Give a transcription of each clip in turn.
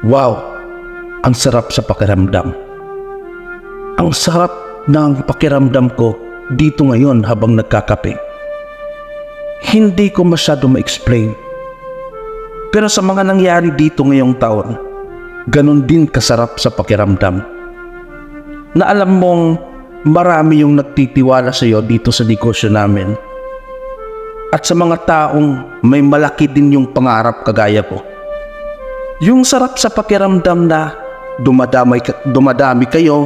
Wow, ang sarap sa pakiramdam. Ang sarap ng pakiramdam ko dito ngayon habang nagkakape. Hindi ko masyado ma-explain. Pero sa mga nangyari dito ngayong taon, ganun din kasarap sa pakiramdam. Na alam mong marami yung nagtitiwala sa iyo dito sa negosyo namin. At sa mga taong may malaki din yung pangarap kagaya ko. Yung sarap sa pakiramdam na dumadami kayo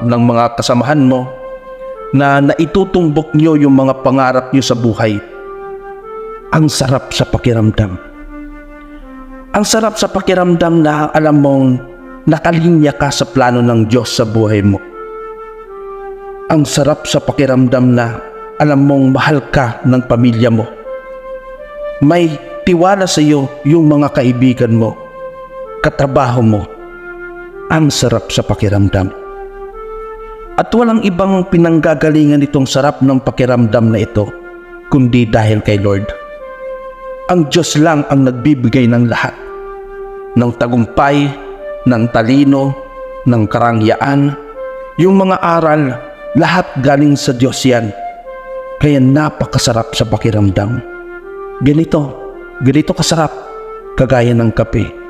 ng mga kasamahan mo na naitutumbok nyo yung mga pangarap nyo sa buhay. Ang sarap sa pakiramdam. Ang sarap sa pakiramdam na alam mong nakalinya ka sa plano ng Diyos sa buhay mo. Ang sarap sa pakiramdam na alam mong mahal ka ng pamilya mo. May tiwala sa iyo yung mga kaibigan mo, katrabaho mo. Ang sarap sa pakiramdam. At walang ibang pinanggagalingan itong sarap ng pakiramdam na ito, kundi dahil kay Lord. Ang Diyos lang ang nagbibigay ng lahat. Ng tagumpay, ng talino, ng karangyaan, yung mga aral, lahat galing sa Diyos yan. Kaya napakasarap sa pakiramdam. Ganito kasarap, kagaya ng kape.